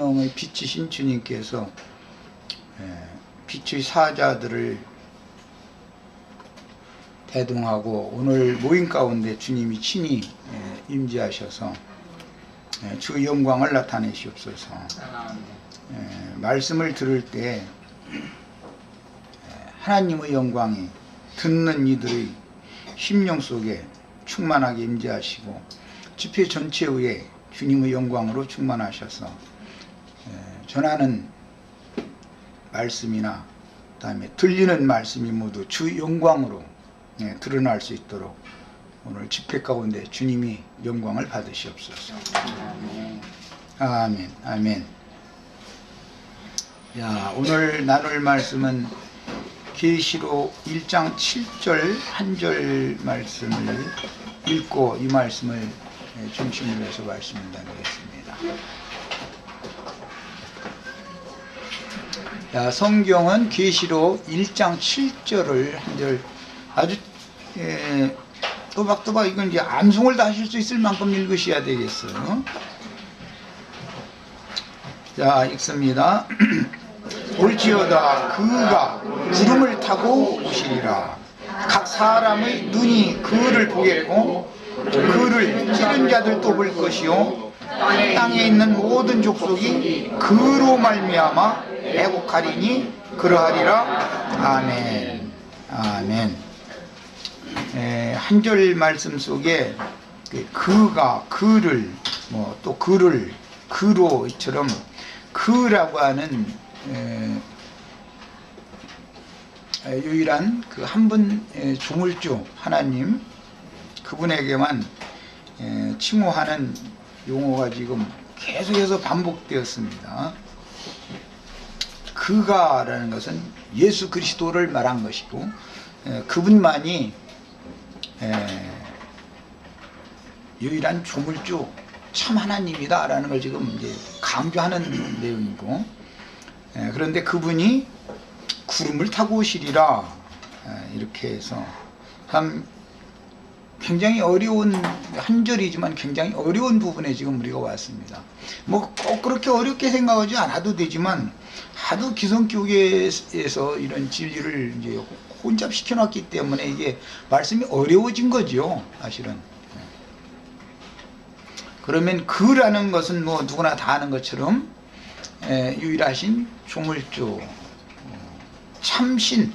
성령의 빛이신 주님께서 빛의 사자들을 대동하고 오늘 모임 가운데 주님이 친히 임재하셔서 주 영광을 나타내시옵소서. 말씀을 들을 때 하나님의 영광이 듣는 이들의 심령 속에 충만하게 임재하시고 집회 전체에 주님의 영광으로 충만하셔서 전하는 말씀이나 그다음에 들리는 말씀이 모두 주 영광으로 드러날 수 있도록 오늘 집회 가운데 주님이 영광을 받으시옵소서. 아멘. 아멘. 야, 오늘 나눌 말씀은 계시록 1장 7절 한 절 말씀을 읽고 이 말씀을 중심으로 해서 말씀을 나누겠습니다. 야, 성경은 계시록 1장 7절을 한 절 아주 또박또박 이건 이제 암송을 다 하실 수 있을 만큼 읽으셔야 되겠어요. 자, 읽습니다. 볼지어다 그가 구름을 타고 오시리라. 각 사람의 눈이 그를 보겠고 그를 찌른 자들도 볼 것이요 땅에 있는 모든 족속이 그로 말미암아 애곡하리니 그러하리라. 아멘. 아멘. 한 절 말씀 속에 그가 그를 또 그를 그로처럼 그라고 하는 유일한 그 한 분 조물주 하나님 그분에게만 칭호하는 용어가 지금 계속해서 반복되었습니다. 그가라는 것은 예수 그리스도를 말한 것이고 그분만이 유일한 조물주 참 하나님이다 라는 걸 지금 이제 강조하는 내용이고 그런데 그분이 구름을 타고 오시리라 이렇게 해서 참 굉장히 어려운 한 절이지만 굉장히 어려운 부분에 지금 우리가 왔습니다. 뭐 꼭 그렇게 어렵게 생각하지 않아도 되지만 하도 기성교계에서 이런 진리를 이제 혼잡시켜 놨기 때문에 이게 말씀이 어려워진 거죠, 사실은. 그러면 그라는 것은 뭐 누구나 다 아는 것처럼 유일하신 조물주 참신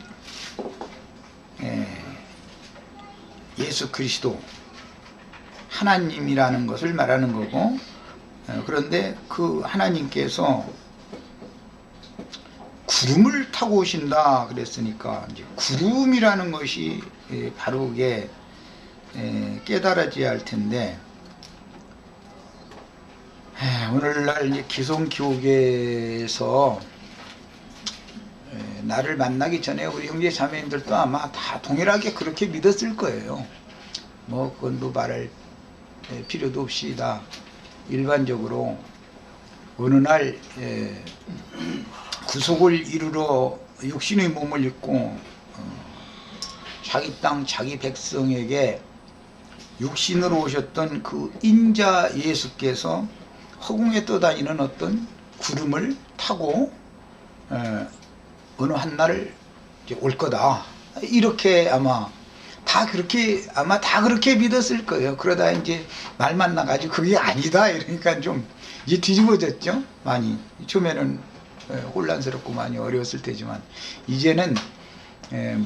예수 그리스도 하나님이라는 것을 말하는 거고 그런데 그 하나님께서 구름을 타고 오신다 그랬으니까 이제 구름이라는 것이 바르게 깨달아져야 할 텐데 오늘날 이제 기성교계에서 나를 만나기 전에 우리 형제 자매님들도 아마 다 동일하게 그렇게 믿었을 거예요. 뭐 그건 뭐 말할 필요도 없이 다 일반적으로 어느 날 구속을 이루러 육신의 몸을 입고 자기 땅 자기 백성에게 육신으로 오셨던 그 인자 예수께서 허공에 떠다니는 어떤 구름을 타고 어느 한날을 올 거다 이렇게 아마 다 그렇게 믿었을 거예요. 그러다 이제 말 만나가지고 그게 아니다 이러니까 좀 이제 뒤집어졌죠. 많이 처음에는 혼란스럽고 많이 어려웠을 테지만 이제는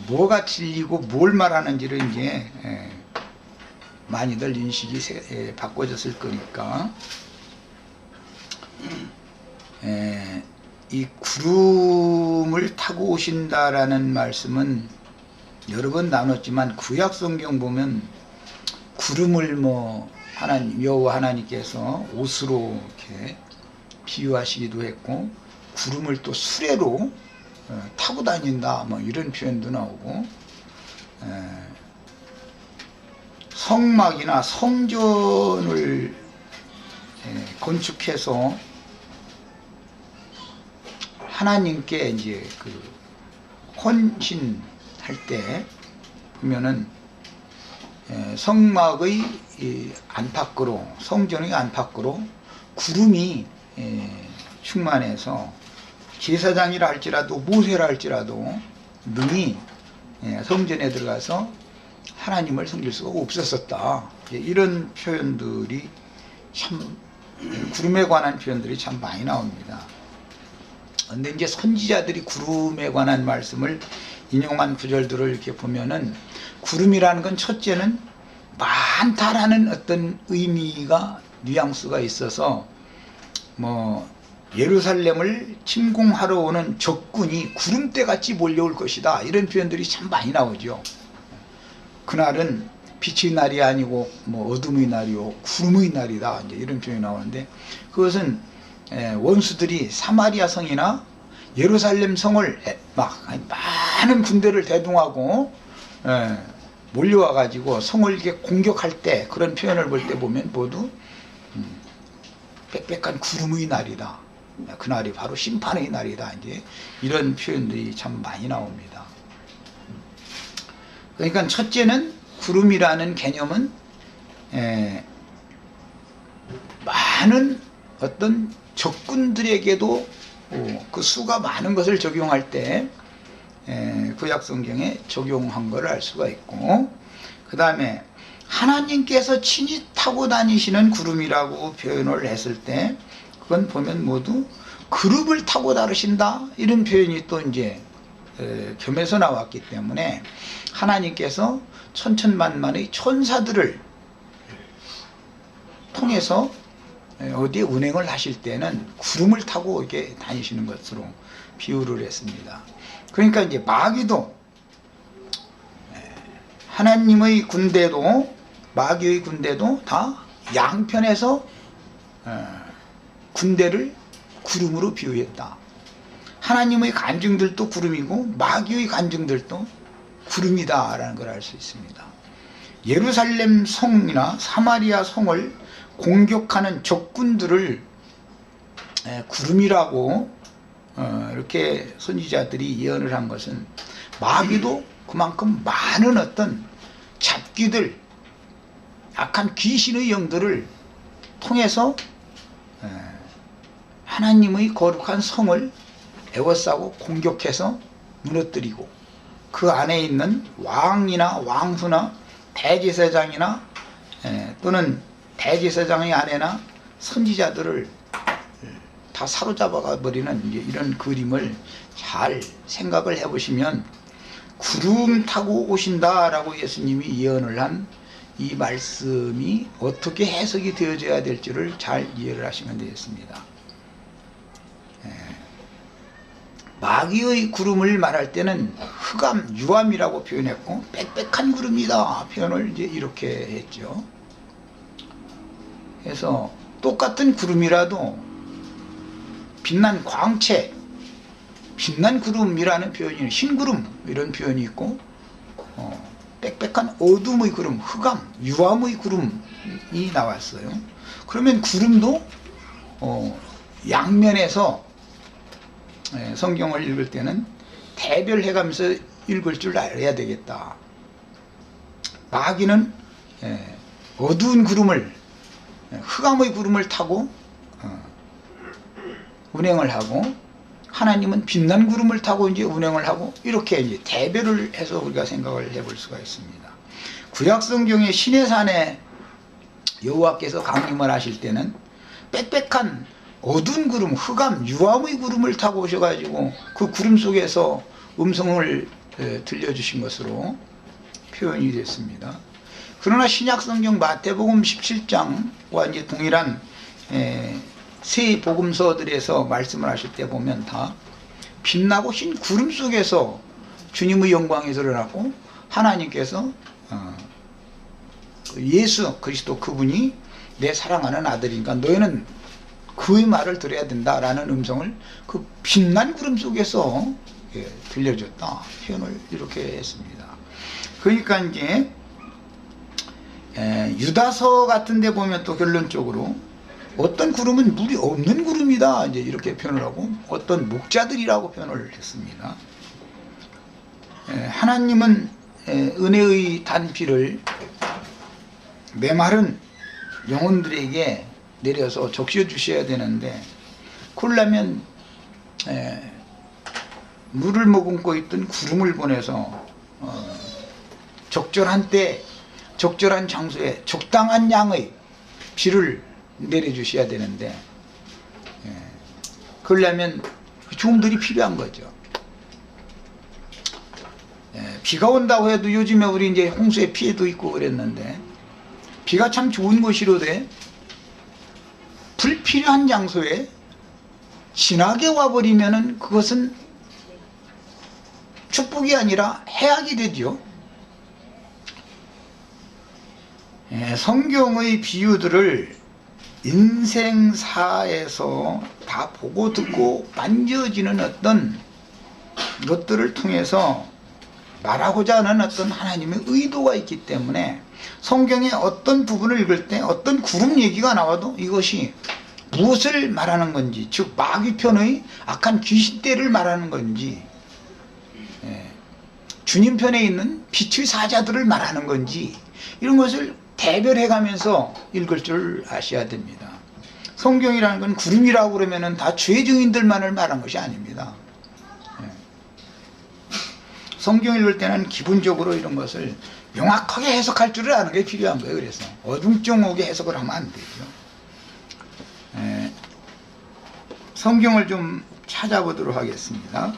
뭐가 진리고 뭘 말하는지를 이제 많이들 인식이 바꿔졌을 거니까 이 구름을 타고 오신다라는 말씀은 여러 번 나눴지만 구약 성경 보면 구름을 뭐 하나님 여호와 하나님께서 옷으로 이렇게 비유하시기도 했고 구름을 또 수레로 타고 다닌다 뭐 이런 표현도 나오고 성막이나 성전을 건축해서 하나님께 이제 그 헌신할 때 보면은 성막의 안팎으로 성전의 안팎으로 구름이 충만해서 제사장이라 할지라도 모세라 할지라도 능히 성전에 들어가서 하나님을 섬길 수가 없었었다. 이런 표현들이 참, 구름에 관한 표현들이 참 많이 나옵니다. 근데 이제 선지자들이 구름에 관한 말씀을 인용한 구절들을 이렇게 보면은 구름이라는 건 첫째는 많다라는 어떤 의미가 뉘앙스가 있어서 뭐 예루살렘을 침공하러 오는 적군이 구름대같이 몰려올 것이다, 이런 표현들이 참 많이 나오죠. 그날은 빛의 날이 아니고 뭐 어둠의 날이요 구름의 날이다, 이제 이런 표현이 나오는데, 그것은 원수들이 사마리아 성이나 예루살렘 성을 막 많은 군대를 대동하고 몰려와 가지고 성을 이렇게 공격할 때, 그런 표현을 볼 때 보면 모두 빽빽한 구름의 날이다, 그날이 바로 심판의 날이다, 이제 이런 표현들이 참 많이 나옵니다. 그러니까 첫째는 구름이라는 개념은 많은 어떤 적군들에게도 그 수가 많은 것을 적용할 때 구약 성경에 적용한 것을 알 수가 있고, 그 다음에 하나님께서 친히 타고 다니시는 구름이라고 표현을 했을 때, 그건 보면 모두 그룹을 타고 다니신다, 이런 표현이 또 이제 겸해서 나왔기 때문에 하나님께서 천천만만의 천사들을 통해서 어디에 운행을 하실 때는 구름을 타고 이렇게 다니시는 것으로 비유를 했습니다. 그러니까 이제 마귀도, 하나님의 군대도 마귀의 군대도 다 양편에서 군대를 구름으로 비유했다. 하나님의 간증들도 구름이고 마귀의 간증들도 구름이다 라는 걸 알 수 있습니다. 예루살렘 성이나 사마리아 성을 공격하는 적군들을 구름이라고 이렇게 선지자들이 예언을 한 것은, 마귀도 그만큼 많은 어떤 잡귀들, 악한 귀신의 영들을 통해서 하나님의 거룩한 성을 에워싸고 공격해서 무너뜨리고, 그 안에 있는 왕이나 왕후나 대제사장이나 또는 대제사장의 아내나 선지자들을 다 사로잡아 버리는 이런 그림을 잘 생각을 해보시면, 구름 타고 오신다라고 예수님이 예언을 한 이 말씀이 어떻게 해석이 되어져야 될지를 잘 이해를 하시면 되겠습니다. 마귀의 구름을 말할 때는 흑암, 유암이라고 표현했고, 빽빽한 구름이다 표현을 이제 이렇게 했죠. 그래서 똑같은 구름이라도 빛난 광채, 빛난 구름이라는 표현이, 흰구름 이런 표현이 있고, 빽빽한 어둠의 구름, 흑암, 유암의 구름이 나왔어요. 그러면 구름도 양면에서 성경을 읽을 때는 대별해가면서 읽을 줄 알아야 되겠다. 마귀는 어두운 구름을, 흑암의 구름을 타고 운행을 하고, 하나님은 빛난 구름을 타고 이제 운행을 하고, 이렇게 이제 대별을 해서 우리가 생각을 해볼 수가 있습니다. 구약 성경의 시내산에 여호와께서 강림을 하실 때는 빽빽한 어두운 구름, 흑암, 유암의 구름을 타고 오셔가지고 그 구름 속에서 음성을 들려주신 것으로 표현이 됐습니다. 그러나 신약 성경 마태복음 17장과 이제 동일한 세 복음서들에서 말씀을 하실 때 보면 다 빛나고 흰 구름 속에서 주님의 영광이 드러나고, 하나님께서 예수 그리스도 그분이 내 사랑하는 아들이니까 너희는 그의 말을 들어야 된다라는 음성을 그 빛난 구름 속에서 들려줬다 표현을 이렇게 했습니다. 그러니까 이제 유다서 같은 데 보면 또 결론적으로 어떤 구름은 물이 없는 구름이다 이제 이렇게 표현을 하고, 어떤 목자들이라고 표현을 했습니다. 하나님은 은혜의 단비를 메마른 영혼들에게 내려서 적셔 주셔야 되는데, 그러려면 물을 머금고 있던 구름을 보내서 적절한 때 적절한 장소에 적당한 양의 비를 내려주셔야 되는데 그러려면 주음들이 필요한 거죠. 비가 온다고 해도 요즘에 우리 이제 홍수의 피해도 있고 그랬는데 비가 참 좋은 것이로되 불필요한 장소에 진하게 와버리면은 그것은 축복이 아니라 해악이 되죠. 성경의 비유들을 인생사에서 다 보고 듣고 만져지는 어떤 것들을 통해서 말하고자 하는 어떤 하나님의 의도가 있기 때문에 성경의 어떤 부분을 읽을 때 어떤 구름 얘기가 나와도 이것이 무엇을 말하는 건지, 즉 마귀편의 악한 귀신떼를 말하는 건지, 주님 편에 있는 빛의 사자들을 말하는 건지, 이런 것을 대별해 가면서 읽을 줄 아셔야 됩니다. 성경이라는 건 구름이라고 그러면 다 죄 증인들만을 말한 것이 아닙니다. 성경 읽을 때는 기본적으로 이런 것을 명확하게 해석할 줄을 아는 게 필요한 거예요. 그래서 어중쩡하게 해석을 하면 안 되죠. 성경을 좀 찾아보도록 하겠습니다.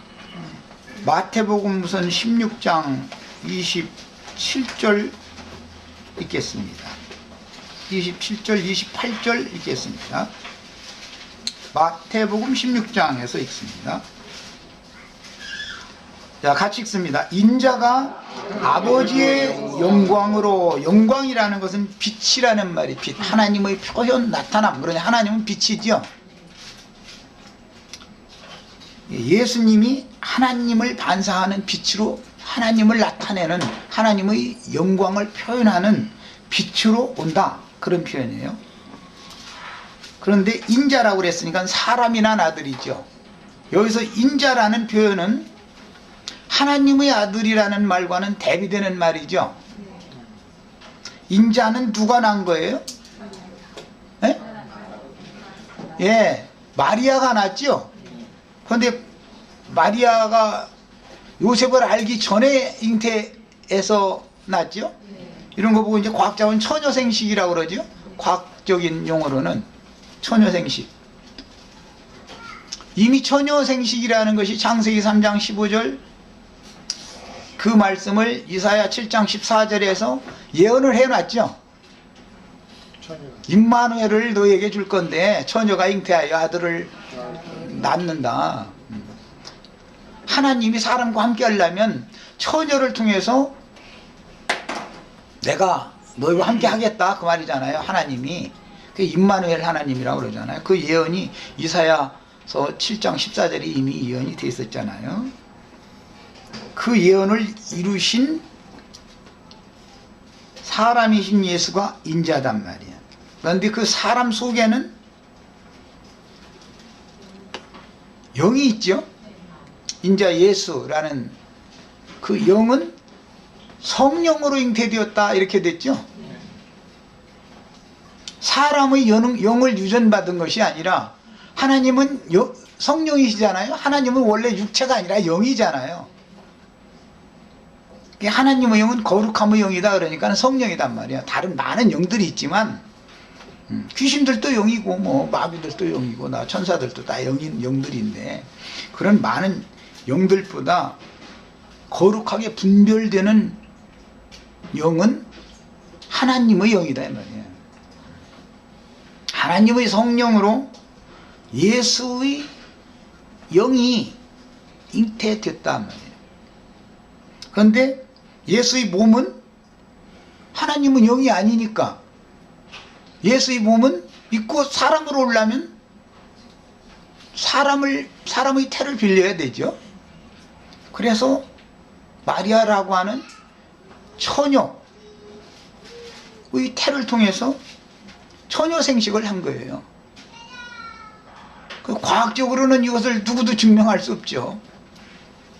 마태복음 우선 16장 27절 읽겠습니다. 27절 28절 읽겠습니다. 마태복음 16장에서 읽습니다. 자, 같이 읽습니다. 인자가 아버지의 영광으로, 영광이라는 것은 빛이라는 말이, 빛, 하나님의 표현, 나타남. 그러니 하나님은 빛이죠. 예수님이 하나님을 반사하는 빛으로 하나님을 나타내는, 하나님의 영광을 표현하는 빛으로 온다, 그런 표현이에요. 그런데 인자라고 그랬으니까 사람이나 아들이죠. 여기서 인자라는 표현은 하나님의 아들이라는 말과는 대비되는 말이죠. 인자는 누가 난 거예요? 예, 마리아가 낳았죠. 그런데 마리아가 요셉을 알기 전에 잉태해서 낳았죠. 이런 거 보고 이제 과학자는 처녀생식이라고 그러죠. 과학적인 용어로는 처녀생식. 이미 처녀생식이라는 것이 창세기 3장 15절 그 말씀을 이사야 7장 14절에서 예언을 해놨죠. 임마누엘을 너에게 줄 건데 처녀가 잉태하여 아들을 낳는다. 하나님이 사람과 함께 하려면 처녀를 통해서 내가 너희와 함께 하겠다, 그 말이잖아요. 하나님이 그 임마누엘 하나님이라고 그러잖아요. 그 예언이 이사야서 7장 14절에 이미 예언이 돼 있었잖아요. 그 예언을 이루신 사람이신 예수가 인자단 말이야. 그런데 그 사람 속에는 영이 있죠. 인자 예수라는 그 영은 성령으로 잉태되었다, 이렇게 됐죠. 사람의 영을 유전받은 것이 아니라 하나님은 성령이시잖아요. 하나님은 원래 육체가 아니라 영이잖아요. 하나님의 영은 거룩함의 영이다, 그러니까 성령이단 말이야. 다른 많은 영들이 있지만 귀신들도 영이고 뭐 마귀들도 영이고 나 천사들도 다 영들인데 그런 많은 영들보다 거룩하게 분별되는 영은 하나님의 영이다, 이 말이야. 하나님의 성령으로 예수의 영이 잉태됐단 말이에요. 그런데 예수의 몸은 하나님은 영이 아니니까 예수의 몸은 믿고 사람으로 오려면 사람의 태를 빌려야 되죠. 그래서 마리아라고 하는 처녀의 태를 통해서 처녀 생식을 한 거예요. 과학적으로는 이것을 누구도 증명할 수 없죠.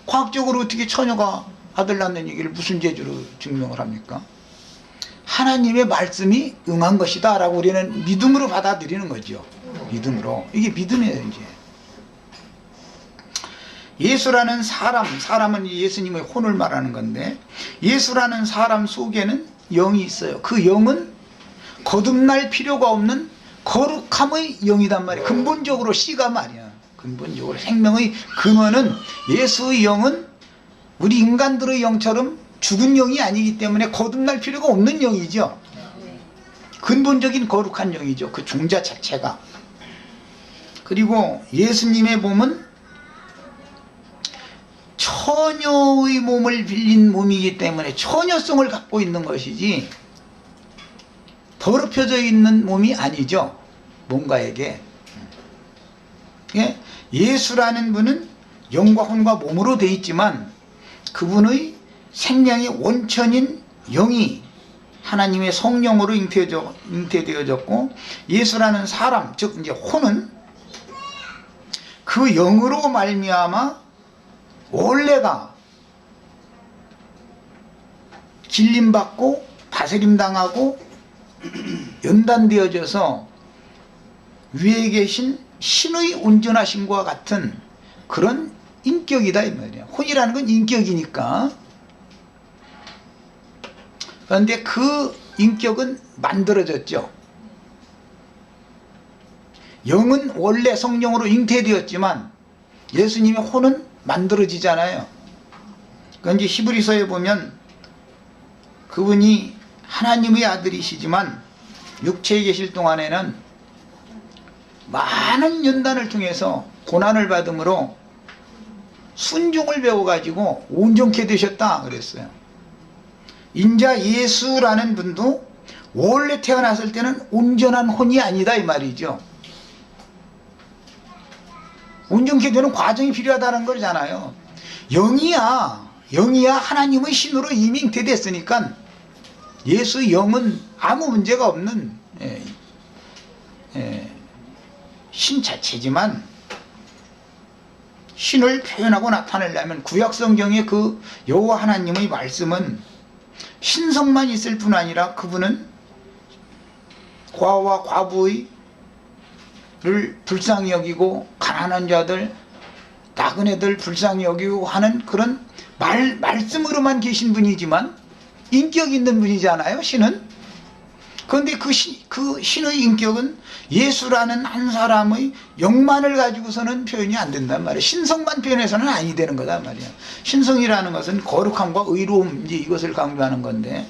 과학적으로 어떻게 처녀가 아들 낳는 얘기를 무슨 재주로 증명을 합니까? 하나님의 말씀이 응한 것이다 라고 우리는 믿음으로 받아들이는 거죠. 믿음으로. 이게 믿음이에요. 이제 예수라는 사람은 예수님의 혼을 말하는 건데, 예수라는 사람 속에는 영이 있어요. 그 영은 거듭날 필요가 없는 거룩함의 영이단 말이에요. 근본적으로 씨가 말이야. 근본적으로 생명의 근원은, 예수의 영은 우리 인간들의 영처럼 죽은 영이 아니기 때문에 거듭날 필요가 없는 영이죠. 근본적인 거룩한 영이죠. 그 종자 자체가. 그리고 예수님의 몸은 처녀의 몸을 빌린 몸이기 때문에 처녀성을 갖고 있는 것이지 더럽혀져 있는 몸이 아니죠. 뭔가에게. 예수라는 분은 영과 혼과 몸으로 되어 있지만 그분의 생명의 원천인 영이 하나님의 성령으로 잉태되어졌고, 예수라는 사람, 즉 이제 혼은 그 영으로 말미암아 원래가 길림받고 다스림당하고 연단되어져서 위에 계신 신의 온전하심과 같은 그런 인격이다 이 말이야. 혼이라는 건 인격이니까. 그런데 그 인격은 만들어졌죠. 영은 원래 성령으로 잉태되었지만 예수님의 혼은 만들어지잖아요. 그런데 히브리서에 보면 그분이 하나님의 아들이시지만 육체에 계실 동안에는 많은 연단을 통해서 고난을 받음으로 순종을 배워가지고 온전케 되셨다 그랬어요. 인자 예수라는 분도 원래 태어났을 때는 온전한 혼이 아니다 이 말이죠. 온전케 되는 과정이 필요하다는 거잖아요. 영이야 하나님의 신으로 이미 잉태됐으니까 예수의 영은 아무 문제가 없는 신 자체지만, 신을 표현하고 나타내려면 구약성경의 그 여호와 하나님의 말씀은 신성만 있을 뿐 아니라 그분은 과와 과부를 불쌍히 여기고 가난한 자들, 나그네들 불쌍히 여기고 하는 그런 말씀으로만 계신 분이지만 인격 있는 분이잖아요, 신은. 그런데 그 신의 인격은 예수라는 한 사람의 영만을 가지고서는 표현이 안 된단 말이에요. 신성만 표현해서는 아니 되는 거다 말이야. 신성이라는 것은 거룩함과 의로움, 이제 이것을 강조하는 건데,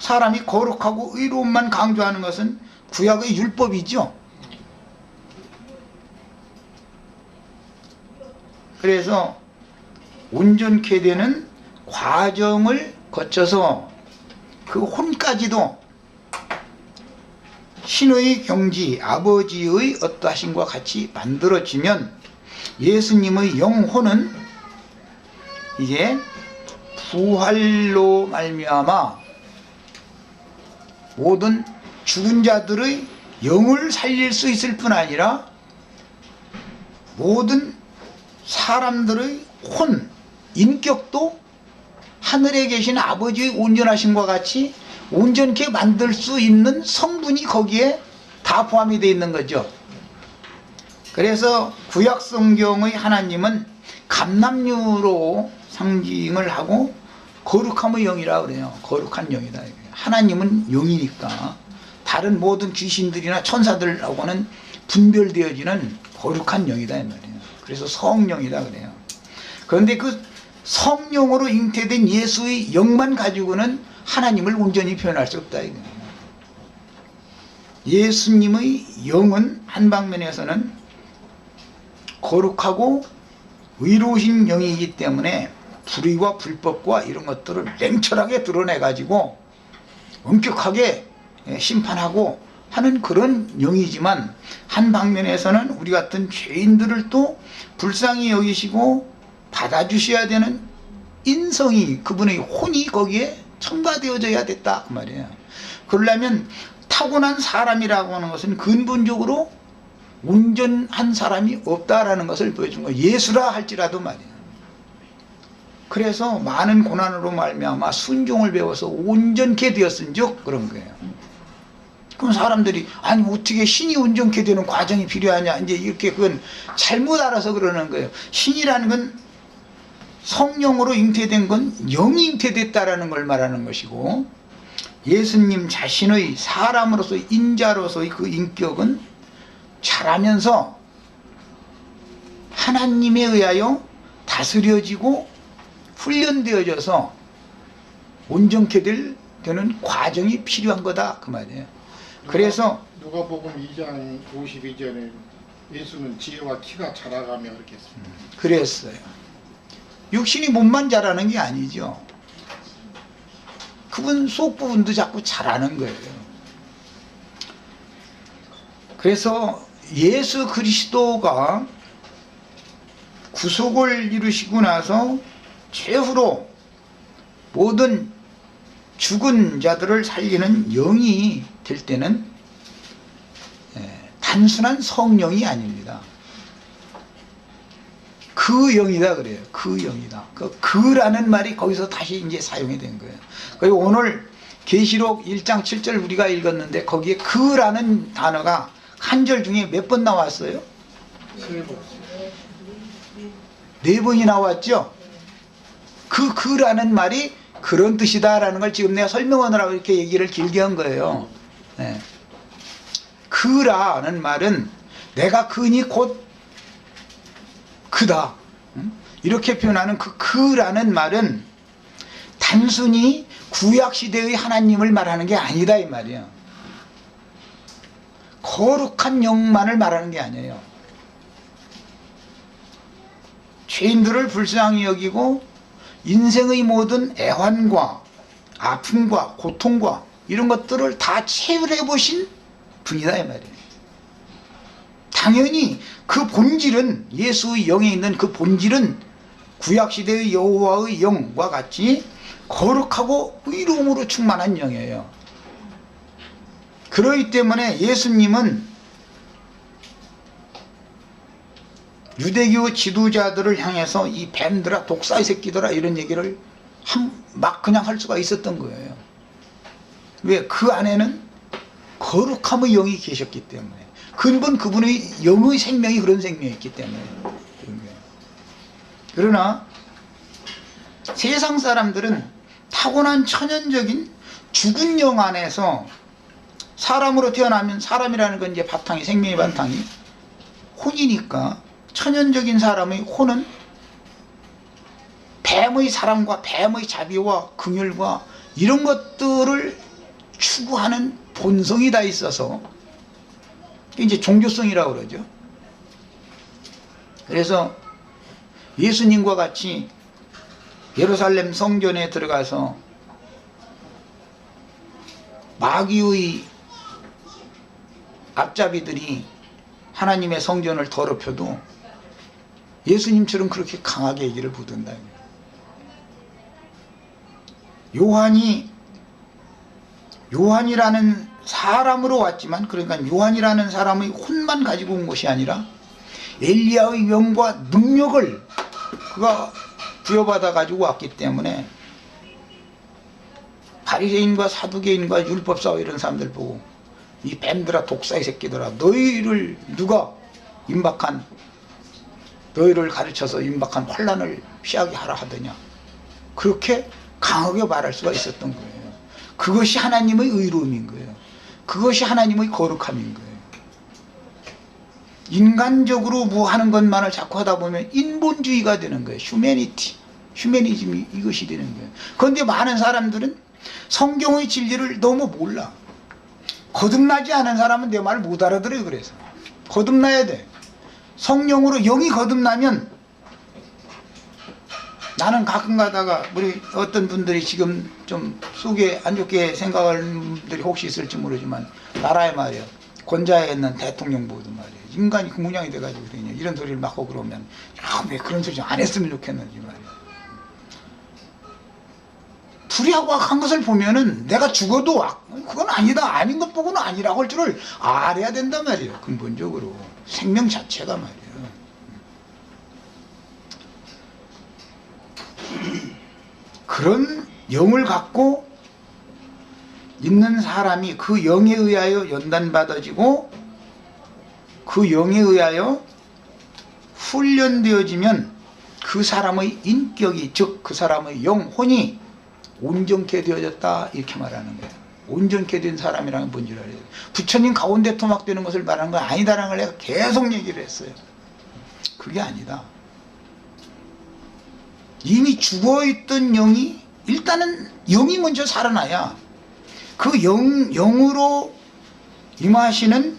사람이 거룩하고 의로움만 강조하는 것은 구약의 율법이죠. 그래서 온전케 되는 과정을 거쳐서 그 혼까지도 신의 경지, 아버지의 어떠하심과 같이 만들어지면 예수님의 영혼은 이제 부활로 말미암아 모든 죽은 자들의 영을 살릴 수 있을 뿐 아니라 모든 사람들의 혼, 인격도 하늘에 계신 아버지의 온전하심과 같이 온전케 만들 수 있는 성분이 거기에 다 포함이 되어 있는 거죠. 그래서 구약 성경의 하나님은 감람류로 상징을 하고 거룩함의 영이라고 그래요. 거룩한 영이다. 하나님은 영이니까 다른 모든 귀신들이나 천사들하고는 분별되어지는 거룩한 영이다 이 말이에요. 그래서 성령이다 그래요. 그런데 그 성령으로 잉태된 예수의 영만 가지고는 하나님을 온전히 표현할 수 없다 이거예요. 예수님의 영은 한 방면에서는 거룩하고 의로우신 영이기 때문에 불의와 불법과 이런 것들을 냉철하게 드러내 가지고 엄격하게 심판하고 하는 그런 영이지만, 한 방면에서는 우리 같은 죄인들을 또 불쌍히 여기시고 받아주셔야 되는 인성이, 그분의 혼이 거기에 첨가되어져야 됐다 그 말이에요. 그러려면 타고난 사람이라고 하는 것은 근본적으로 온전한 사람이 없다라는 것을 보여준 거예요. 예수라 할지라도 말이에요. 그래서 많은 고난으로 말미암아 순종을 배워서 온전케 되었은즉 그런 거예요. 그럼 사람들이 아니 어떻게 신이 온전케 되는 과정이 필요하냐 이제 이렇게 그건 잘못 알아서 그러는 거예요. 신이라는 건 성령으로 잉태된 건 영이 잉태됐다라는 걸 말하는 것이고, 예수님 자신의 사람으로서 인자로서의 그 인격은 자라면서 하나님에 의하여 다스려지고 훈련되어져서 온전케 되는 과정이 필요한 거다 그 말이에요. 그래서 누가복음 2장 52절에 예수는 지혜와 키가 자라가며 이렇게 했습니다. 그랬어요. 육신이 몸만 자라는 게 아니죠. 그분 속 부분도 자꾸 자라는 거예요. 그래서 예수 그리스도가 구속을 이루시고 나서 최후로 모든 죽은 자들을 살리는 영이 될 때는 단순한 성령이 아닙니다. 그 영이다 그래요. 그 영이다. 그라는 말이 거기서 다시 이제 사용이 된 거예요. 그리고 오늘 계시록 1장 7절 우리가 읽었는데 거기에 그라는 단어가 한 절 중에 몇 번 나왔어요? 3번. 4번이 나왔죠. 그라는 말이 그런 뜻이다라는 걸 지금 내가 설명하느라고 이렇게 얘기를 길게 한 거예요. 네. 그라는 말은 내가 그니 곧 그다. 이렇게 표현하는 그라는 말은 단순히 구약시대의 하나님을 말하는 게 아니다 이 말이에요. 거룩한 영만을 말하는 게 아니에요. 죄인들을 불쌍히 여기고 인생의 모든 애환과 아픔과 고통과 이런 것들을 다 체험해 보신 분이다 이 말이에요. 당연히 그 본질은 예수의 영에 있는 그 본질은 구약시대의 여호와의 영과 같이 거룩하고 의로움으로 충만한 영이에요. 그렇기 때문에 예수님은 유대교 지도자들을 향해서 이 뱀들아 독사의 새끼들아 이런 얘기를 막 그냥 할 수가 있었던 거예요. 왜? 그 안에는 거룩함의 영이 계셨기 때문에, 근본 그분의 영의 생명이 그런 생명이었기 때문에 그런 거예요. 그러나 세상 사람들은 타고난 천연적인 죽은 영 안에서 사람으로 태어나면, 사람이라는 건 이제 바탕이, 생명의 바탕이 혼이니까 천연적인 사람의 혼은 뱀의 사랑과 뱀의 자비와 긍휼과 이런 것들을 추구하는 본성이 다 있어서 이제 종교성이라고 그러죠. 그래서 예수님과 같이 예루살렘 성전에 들어가서 마귀의 앞잡이들이 하나님의 성전을 더럽혀도 예수님처럼 그렇게 강하게 얘기를 못한다. 요한이라는 사람으로 왔지만, 그러니까 요한이라는 사람의 혼만 가지고 온 것이 아니라 엘리야의 영과 능력을 그가 부여받아 가지고 왔기 때문에 바리새인과 사두개인과 율법사와 이런 사람들 보고 이 뱀들아 독사의 새끼들아 너희를 누가 임박한, 너희를 가르쳐서 임박한 환난을 피하게 하라 하더냐, 그렇게 강하게 말할 수가 있었던 거예요. 그것이 하나님의 의로움인 거예요. 그것이 하나님의 거룩함인 거예요. 인간적으로 뭐 하는 것만을 자꾸 하다 보면 인본주의가 되는 거예요. 휴머니즘이 이것이 되는 거예요. 그런데 많은 사람들은 성경의 진리를 너무 몰라. 거듭나지 않은 사람은 내 말을 못 알아들어요. 그래서 거듭나야 돼. 성령으로 영이 거듭나면, 나는 가끔 가다가 우리 어떤 분들이 지금 좀 속에 안 좋게 생각하는 분들이 혹시 있을지 모르지만, 나라에 말이에요, 권좌에 있는 대통령 보도 말이에요, 인간이 그 모양이 돼가지고 그러냐 이런 소리를 막 하고 그러면, 왜 그런 소리 좀 안 했으면 좋겠는지 말이에요. 불의하고 악한 것을 보면은 내가 죽어도 그건 아니다, 아닌 것 보고는 아니라고 할 줄을 알아야 된단 말이에요. 근본적으로 생명 자체가 말이에요. 그런 영을 갖고 있는 사람이 그 영에 의하여 연단받아지고 그 영에 의하여 훈련되어지면 그 사람의 인격이, 즉 그 사람의 영혼이 온전케 되어졌다, 이렇게 말하는 거예요. 온전케 된 사람이라는 게 뭔지 알아요. 부처님 가운데 토막되는 것을 말하는 건 아니다라는 걸 내가 계속 얘기를 했어요. 그게 아니다. 이미 죽어있던 영이, 일단은 영이 먼저 살아나야 그 영으로 임하시는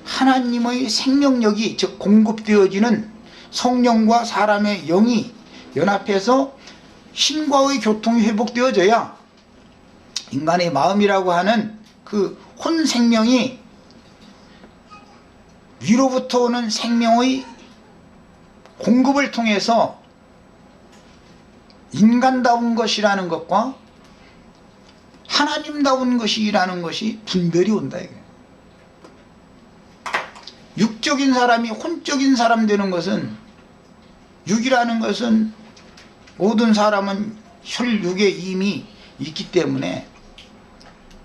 하나님의 생명력이, 즉 공급되어지는 성령과 사람의 영이 연합해서 신과의 교통이 회복되어져야 인간의 마음이라고 하는 그 혼 생명이 위로부터 오는 생명의 공급을 통해서 인간다운 것이라는 것과 하나님다운 것이라는 것이 분별이 온다 이거예요. 육적인 사람이 혼적인 사람 되는 것은, 육이라는 것은 모든 사람은 혈육에 이미 있기 때문에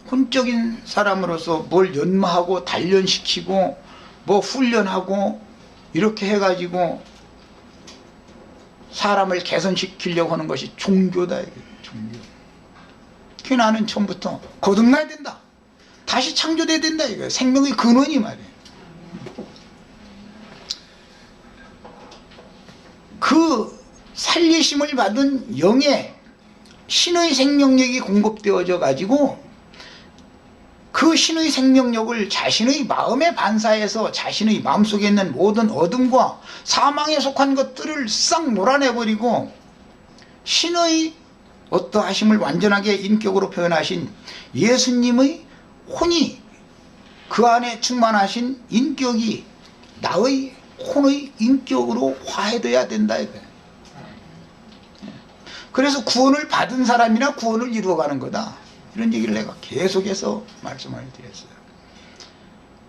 혼적인 사람으로서 뭘 연마하고 단련시키고 뭐 훈련하고 이렇게 해가지고 사람을 개선시키려고 하는 것이 종교다 이거예요. 종교. 그 나는 처음부터 거듭나야 된다, 다시 창조돼야 된다 이거예요. 생명의 근원이 말이에요. 그 살리심을 받은 영에 신의 생명력이 공급되어져 가지고 그 신의 생명력을 자신의 마음에 반사해서 자신의 마음속에 있는 모든 어둠과 사망에 속한 것들을 싹 몰아내버리고 신의 어떠하심을 완전하게 인격으로 표현하신 예수님의 혼이, 그 안에 충만하신 인격이 나의 혼의 인격으로 화해돼야 된다 이거예요. 그래서 구원을 받은 사람이나 구원을 이루어가는 거다, 이런 얘기를 내가 계속해서 말씀을 드렸어요.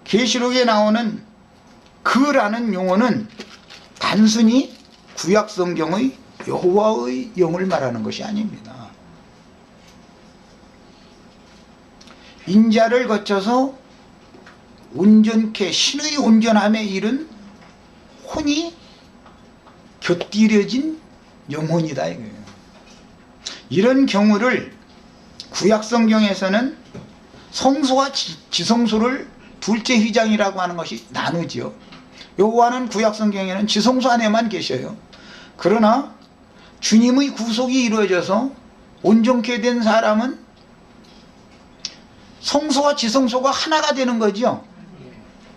계시록에 나오는 그라는 용어는 단순히 구약 성경의 여호와의 영을 말하는 것이 아닙니다. 인자를 거쳐서 온전케 신의 온전함에 이른 혼이 곁들여진 영혼이다 이거예요. 이런 경우를 구약 성경에서는 성소와 지성소를 둘째 휘장이라고 하는 것이 나누죠. 여호와는 구약 성경에는 지성소 안에만 계셔요. 그러나 주님의 구속이 이루어져서 온전케 된 사람은 성소와 지성소가 하나가 되는 거죠.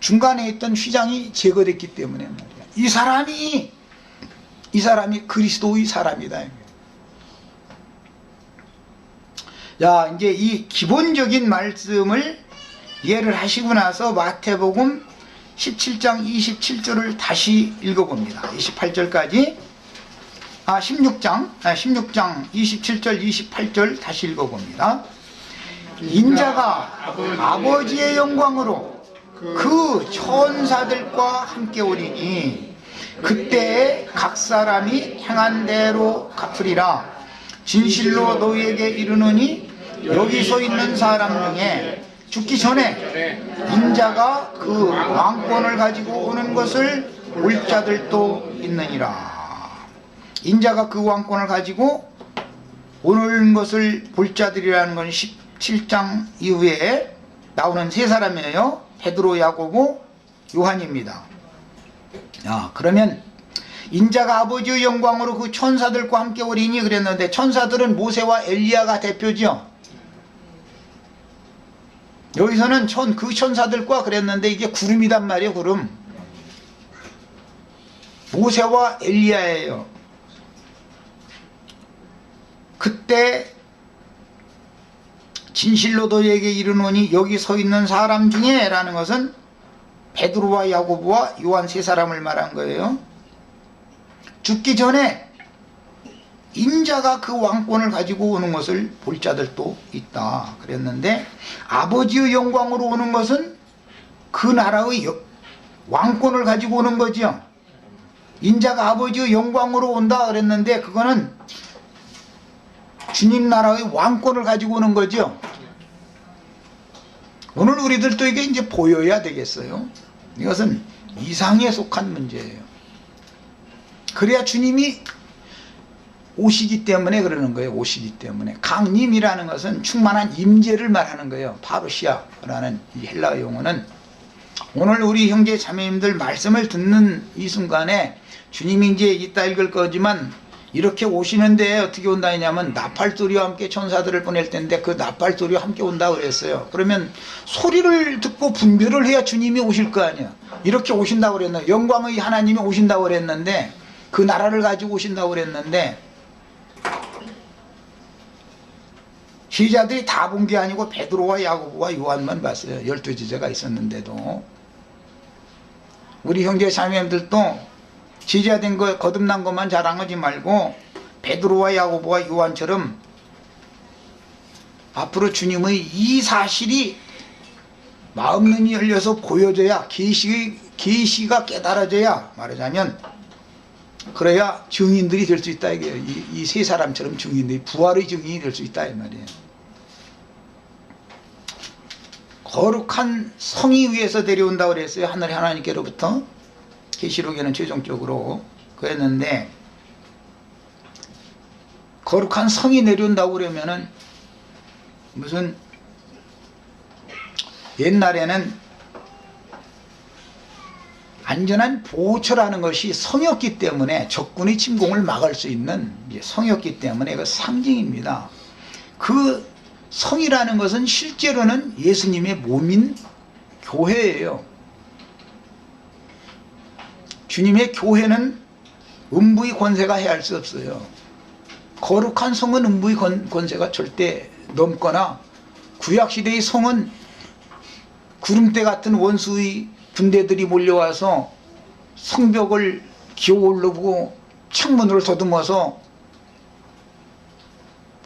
중간에 있던 휘장이 제거됐기 때문에 말이야. 이 사람이 그리스도의 사람이다. 자, 이제 이 기본적인 말씀을 이해를 하시고 나서 마태복음 17장 27절을 다시 읽어봅니다. 28절까지 16장 27절 28절 다시 읽어봅니다. 인자가 아버지의 영광으로 그 천사들과 함께 오리니 그때에 각 사람이 행한 대로 갚으리라. 진실로 너희에게 이르노니 여기 서 있는 사람 중에 죽기 전에 인자가 그 왕권을 가지고 오는 것을 볼 자들도 있느니라. 인자가 그 왕권을 가지고 오는 것을 볼 자들이라는 건 17장 이후에 나오는 세 사람이에요. 베드로, 야고보, 요한입니다. 그러면 인자가 아버지의 영광으로 그 천사들과 함께 오리니 그랬는데, 천사들은 모세와 엘리야가 대표죠. 여기서는 그 천사들과 그랬는데 이게 구름이단 말이에요. 구름. 모세와 엘리야예요. 그때 진실로 너희에게 이르노니 여기 서 있는 사람 중에 라는 것은 베드로와 야고보와 요한 세 사람을 말한 거예요. 죽기 전에 인자가 그 왕권을 가지고 오는 것을 볼 자들도 있다 그랬는데, 아버지의 영광으로 오는 것은 그 나라의 왕권을 가지고 오는 거죠. 인자가 아버지의 영광으로 온다 그랬는데 그거는 주님 나라의 왕권을 가지고 오는 거죠. 오늘 우리들도 이게 이제 보여야 되겠어요. 이것은 이상에 속한 문제예요. 그래야 주님이 오시기 때문에 그러는 거예요. 오시기 때문에. 강림이라는 것은 충만한 임재를 말하는 거예요. 파루시아라는 이 헬라어 용어는 오늘 우리 형제 자매님들 말씀을 듣는 이 순간에 주님이 이제 이따 읽을 거지만 이렇게 오시는데 어떻게 온다 했냐면 나팔소리와 함께 천사들을 보낼 텐데 그 나팔소리와 함께 온다 그랬어요. 그러면 소리를 듣고 분별을 해야 주님이 오실 거 아니야. 이렇게 오신다고 그랬는데 영광의 하나님이 오신다고 그랬는데 그 나라를 가지고 오신다고 그랬는데 제자들이 다 본 게 아니고 베드로와 야고보와 요한만 봤어요. 12제자가 있었는데도. 우리 형제 자매님들도 제자된 거 거듭난 것만 자랑하지 말고 베드로와 야고보와 요한처럼 앞으로 주님의 이 사실이 마음 눈이 열려서 보여져야 계시가 깨달아져야 말하자면 그래야 증인들이 될 수 있다 이게요. 이 세 사람처럼 증인들이 부활의 증인이 될 수 있다 이 말이에요. 거룩한 성이 위에서 내려온다고 그랬어요. 하늘의 하나님께로부터. 계시록에는 최종적으로 그랬는데 거룩한 성이 내려온다고 그러면은 무슨 옛날에는 안전한 보호처라는 것이 성이었기 때문에 적군의 침공을 막을 수 있는 성이었기 때문에 그 상징입니다. 그 성이라는 것은 실제로는 예수님의 몸인 교회예요. 주님의 교회는 음부의 권세가 해할 수 없어요. 거룩한 성은 음부의 권세가 절대 넘거나 구약시대의 성은 구름대 같은 원수의 군대들이 몰려와서 성벽을 기어올르고 창문을 더듬어서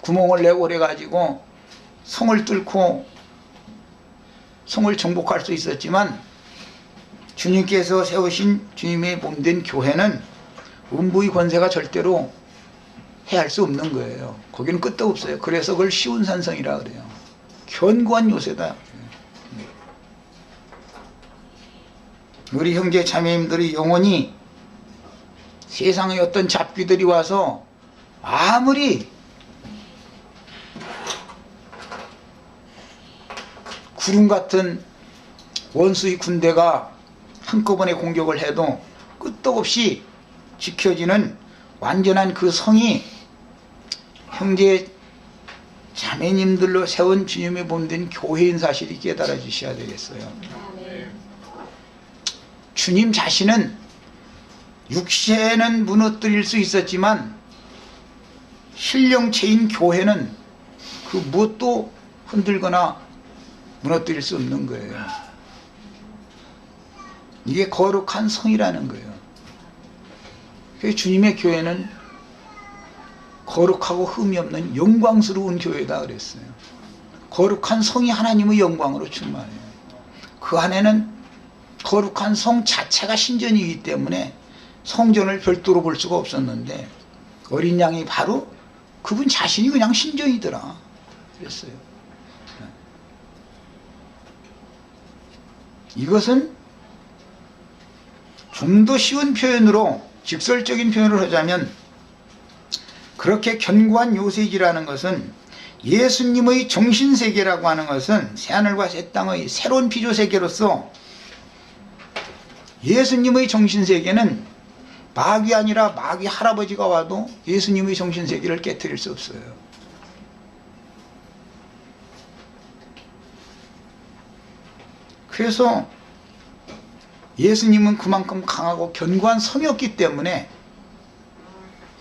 구멍을 내고 그래가지고 성을 뚫고 성을 정복할 수 있었지만 주님께서 세우신 주님의 몸된 교회는 음부의 권세가 절대로 해할 수 없는 거예요. 거기는 끝도 없어요. 그래서 그걸 시온산성이라 그래요. 견고한 요새다. 우리 형제 자매님들이 영원히 세상의 어떤 잡귀들이 와서 아무리 구름 같은 원수의 군대가 한꺼번에 공격을 해도 끄떡없이 지켜지는 완전한 그 성이 형제 자매님들로 세운 주님의 몸된 교회인 사실이 깨달아 주셔야 되겠어요. 주님 자신은 육체는 무너뜨릴 수 있었지만 신령체인 교회는 그 무엇도 흔들거나 무너뜨릴 수 없는 거예요. 이게 거룩한 성이라는 거예요. 그래서 주님의 교회는 거룩하고 흠이 없는 영광스러운 교회다 그랬어요. 거룩한 성이 하나님의 영광으로 충만해요. 그 안에는 거룩한 성 자체가 신전이기 때문에 성전을 별도로 볼 수가 없었는데 어린 양이 바로 그분 자신이 그냥 신전이더라 그랬어요. 이것은 좀 더 쉬운 표현으로 직설적인 표현을 하자면 그렇게 견고한 요새지라는 것은 예수님의 정신세계라고 하는 것은 새하늘과 새 땅의 새로운 피조세계로서 예수님의 정신세계는 마귀 아니라 마귀 할아버지가 와도 예수님의 정신세계를 깨트릴 수 없어요. 그래서 예수님은 그만큼 강하고 견고한 성이었기 때문에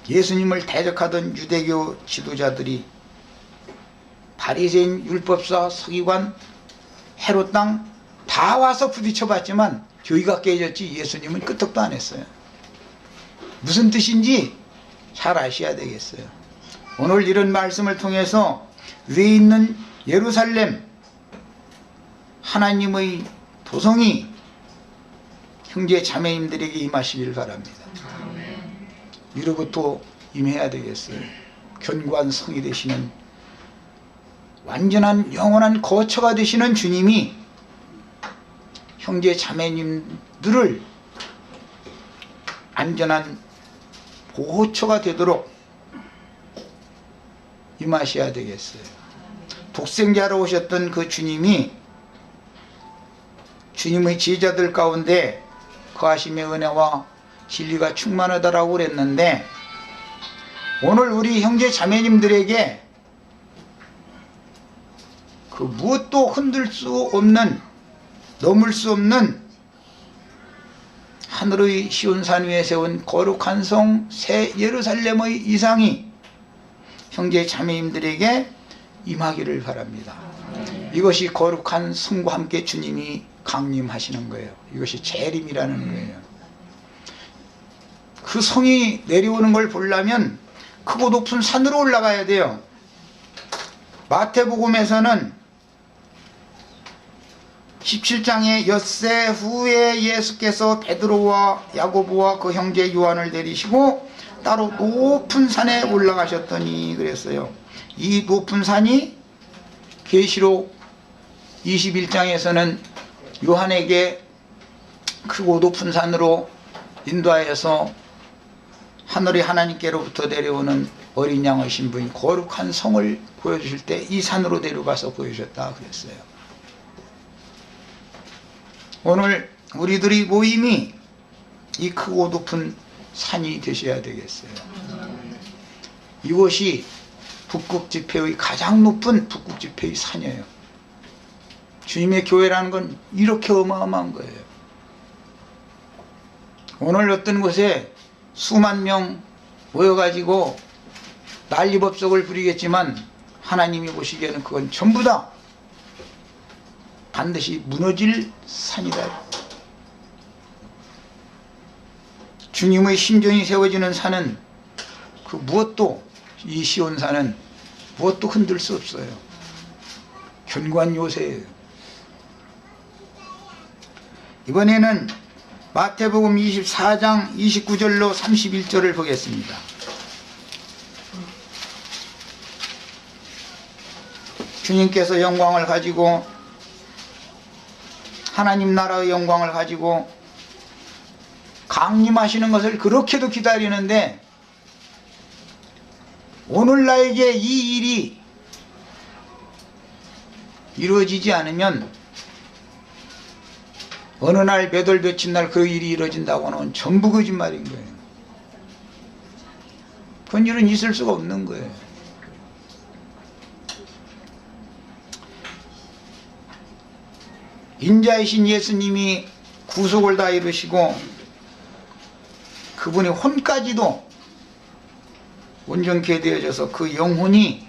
예수님을 대적하던 유대교 지도자들이 바리새인, 율법사, 서기관, 헤롯 땅 다 와서 부딪혀봤지만 교회가 깨졌지 예수님은 끄떡도 안 했어요. 무슨 뜻인지 잘 아셔야 되겠어요. 오늘 이런 말씀을 통해서 위에 있는 예루살렘 하나님의 도성이 형제 자매님들에게 임하시길 바랍니다. 위로부터 임해야 되겠어요. 견고한 성이 되시는 완전한 영원한 거처가 되시는 주님이 형제 자매님들을 안전한 보호처가 되도록 임하셔야 되겠어요. 독생자로 오셨던 그 주님이 주님의 제자들 가운데 거하심의 은혜와 진리가 충만하다라고 그랬는데, 오늘 우리 형제 자매님들에게 그 무엇도 흔들 수 없는, 넘을 수 없는 하늘의 시온산 위에 세운 거룩한 성 새 예루살렘의 이상이 형제 자매님들에게 임하기를 바랍니다. 이것이 거룩한 성과 함께 주님이 강림하시는 거예요. 이것이 재림이라는 거예요. 그 성이 내려오는 걸 보려면 크고 높은 산으로 올라가야 돼요. 마태복음에서는 17장에 엿새 후에 예수께서 베드로와 야고보와 그 형제 요한을 데리시고 따로 높은 산에 올라가셨더니 그랬어요. 이 높은 산이 계시록 21장에서는 요한에게 크고 높은 산으로 인도하여서 하늘의 하나님께로부터 내려오는 어린 양의 신부인 거룩한 성을 보여주실 때 이 산으로 데려가서 보여주셨다 그랬어요. 오늘 우리들의 모임이 이 크고 높은 산이 되셔야 되겠어요. 이곳이 북극지폐의 가장 높은 북극지폐의 산이에요. 주님의 교회라는 건 이렇게 어마어마한 거예요. 오늘 어떤 곳에 수만 명 모여가지고 난리법석을 부리겠지만 하나님이 보시기에는 그건 전부 다 반드시 무너질 산이다. 주님의 신전이 세워지는 산은 그 무엇도, 이 시온산은 무엇도 흔들 수 없어요. 견고한 요새예요. 이번에는 마태복음 24장 29절로 31절을 보겠습니다. 주님께서 영광을 가지고, 하나님 나라의 영광을 가지고 강림하시는 것을 그렇게도 기다리는데, 오늘 나에게 이 일이 이루어지지 않으면 어느 날 몇 월 며칠 날 그 일이 이루어진다고는 전부 거짓말인 거예요. 그런 일은 있을 수가 없는 거예요. 인자이신 예수님이 구속을 다 이루시고 그분의 혼까지도 온전케 되어져서 그 영혼이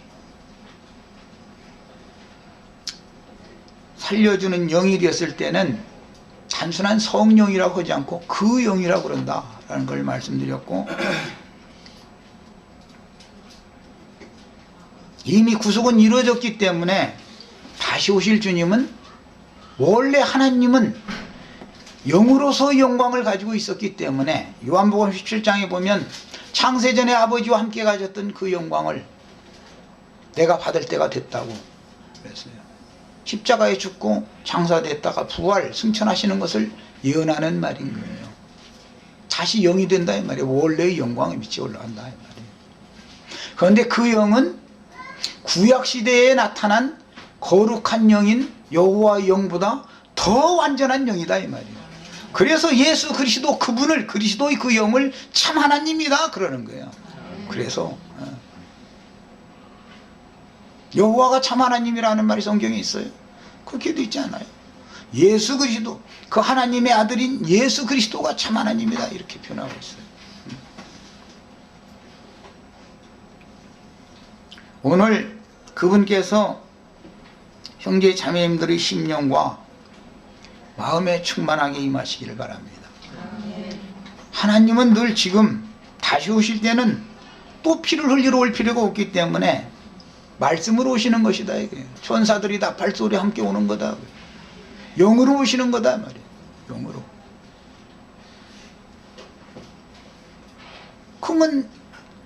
살려주는 영이 되었을 때는 단순한 성령이라고 하지 않고 그 영이라고 그런다라는 걸 말씀드렸고, 이미 구속은 이루어졌기 때문에 다시 오실 주님은, 원래 하나님은 영으로서 영광을 가지고 있었기 때문에 요한복음 17장에 보면 창세전에 아버지와 함께 가졌던 그 영광을 내가 받을 때가 됐다고 그랬어요. 십자가에 죽고 장사됐다가 부활 승천하시는 것을 예언하는 말인 거예요. 다시 영이 된다 이 말이에요. 원래의 영광의 빛이 올라간다 이 말이에요. 그런데 그 영은 구약시대에 나타난 거룩한 영인 여호와의 영보다 더 완전한 영이다 이 말이에요. 그래서 예수 그리스도 그분을, 그리스도의 그 영을 참 하나님이다 그러는 거예요. 그래서 여호와가 참 하나님이라는 말이 성경에 있어요? 그렇게 돼 있지 않아요. 예수 그리스도, 그 하나님의 아들인 예수 그리스도가 참 하나님이다 이렇게 표현하고 있어요. 오늘 그분께서 형제 자매님들의 심령과 마음에 충만하게 임하시기를 바랍니다. 하나님은 늘 지금 다시 오실 때는 또 피를 흘리러 올 필요가 없기 때문에 말씀으로 오시는 것이다 이게. 천사들이 다 발소리 함께 오는 거다. 영으로 오시는 거다 말이에요. 영으로. 그러면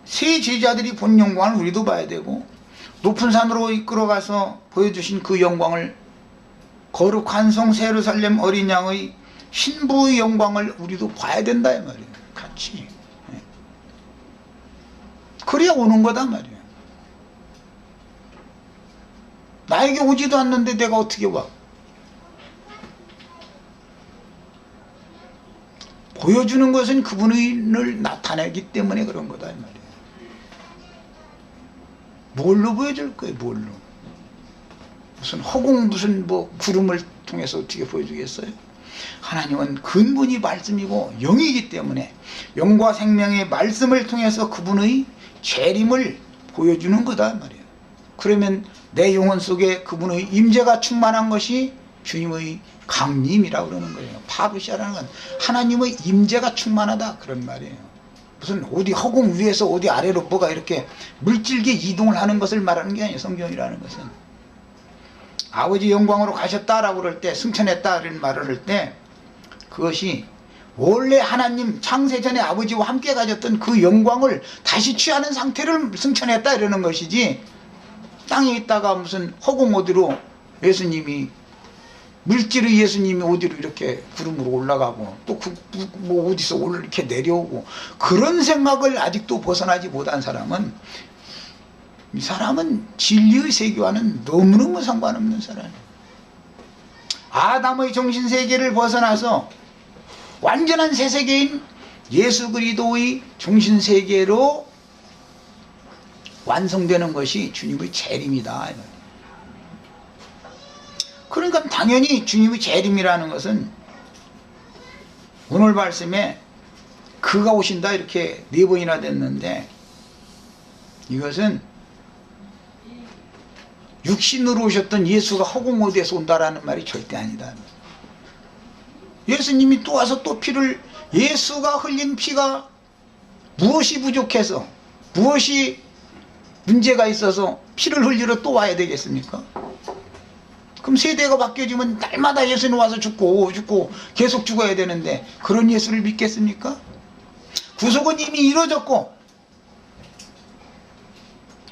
새 제자들이 본 영광을 우리도 봐야 되고, 높은 산으로 이끌어가서 보여주신 그 영광을, 거룩한 성 예루살렘 어린 양의 신부의 영광을 우리도 봐야 된다 이 말이에요. 같이. 그래야 오는 거다 말이에요. 나에게 오지도 않는데 내가 어떻게 와? 보여주는 것은 그분을 나타내기 때문에 그런 거다 이 말이에요. 뭘로 보여줄 거예요? 뭘로? 무슨 허공, 무슨 뭐 구름을 통해서 어떻게 보여주겠어요? 하나님은 근본이 말씀이고 영이기 때문에 영과 생명의 말씀을 통해서 그분의 재림을 보여주는 거다 말이에요. 그러면 내 영혼 속에 그분의 임재가 충만한 것이 주님의 강림이라고 그러는 거예요. 파루시아라는 건 하나님의 임재가 충만하다 그런 말이에요. 무슨 어디 허공 위에서 어디 아래로 뭐가 이렇게 물질계 이동을 하는 것을 말하는 게 아니에요. 성경이라는 것은 아버지 영광으로 가셨다라고 그럴 때, 승천했다는 말을 할 때, 그것이 원래 하나님 창세 전에 아버지와 함께 가졌던 그 영광을 다시 취하는 상태를 승천했다 이러는 것이지, 땅에 있다가 무슨 허공 어디로 예수님이, 물질의 예수님이 어디로 이렇게 구름으로 올라가고 또 뭐 어디서 이렇게 내려오고, 그런 생각을 아직도 벗어나지 못한 사람은, 이 사람은 진리의 세계와는 너무너무 상관없는 사람이에요. 아담의 정신세계를 벗어나서 완전한 새 세계인 예수 그리스도의 정신세계로 완성되는 것이 주님의 재림이다. 그러니까 당연히 주님의 재림이라는 것은 오늘 말씀에 그가 오신다 이렇게 4번이나 됐는데, 이것은 육신으로 오셨던 예수가 허공 어디에서 온다라는 말이 절대 아니다. 예수님이 또 와서 또 피를, 예수가 흘린 피가 무엇이 부족해서, 무엇이 문제가 있어서 피를 흘리러 또 와야 되겠습니까? 그럼 세대가 바뀌어지면 날마다 예수는 와서 죽고 계속 죽어야 되는데 그런 예수를 믿겠습니까? 구속은 이미 이루어졌고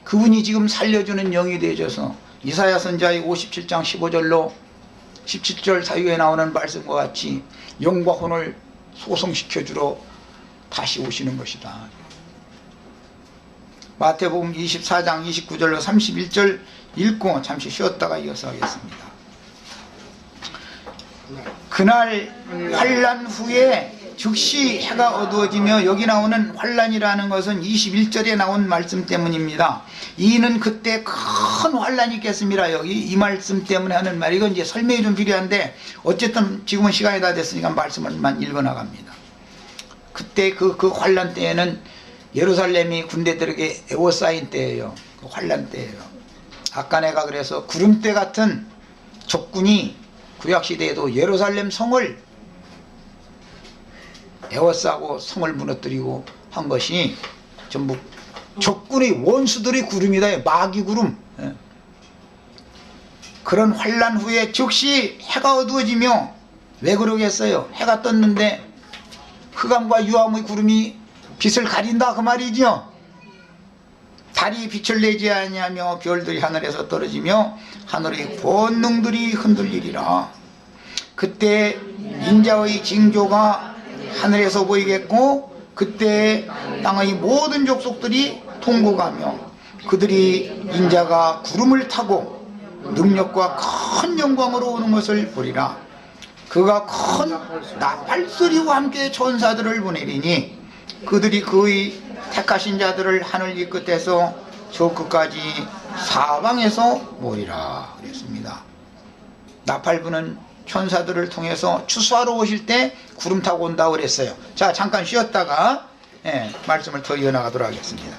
그분이 지금 살려주는 영이 되어져서 이사야 선지자의 57장 15절로 17절 사이에 나오는 말씀과 같이 영과 혼을 소성시켜주러 다시 오시는 것이다. 마태복음 24장 29절로 31절 읽고 잠시 쉬었다가 이어서 하겠습니다. 그날 환난 후에 즉시 해가 어두워지며, 여기 나오는 환난이라는 것은 21절에 나온 말씀 때문입니다. 이는 그때 큰 환난이 있겠습니다. 여기 이 말씀 때문에 하는 말이, 이건 이제 설명이 좀 필요한데 어쨌든 지금은 시간이 다 됐으니까 말씀을만 읽어 나갑니다. 그때 그 환난 때에는 예루살렘이 군대들에게 에워싸인 때예요. 그 환난 때예요. 아까 내가 그래서 구름대 같은 적군이 구약시대에도 예루살렘 성을 에워싸고 성을 무너뜨리고 한 것이 전부 적군의 원수들의 구름이다. 마귀 구름. 그런 환난 후에 즉시 해가 어두워지며, 왜 그러겠어요? 해가 떴는데 흑암과 유암의 구름이 빛을 가린다 그 말이죠. 달이 빛을 내지 아니하며 별들이 하늘에서 떨어지며 하늘의 권능들이 흔들리리라. 그때 인자의 징조가 하늘에서 보이겠고, 그때 땅의 모든 족속들이 통곡하며 그들이 인자가 구름을 타고 능력과 큰 영광으로 오는 것을 보리라. 그가 큰 나팔소리와 함께 천사들을 보내리니 그들이 그의 택하신 자들을 하늘 이 끝에서 저 끝까지 사방에서 모으리라 그랬습니다. 나팔 부는 천사들을 통해서 추수하러 오실 때 구름 타고 온다고 그랬어요. 자, 잠깐 쉬었다가 말씀을 더 이어나가도록 하겠습니다.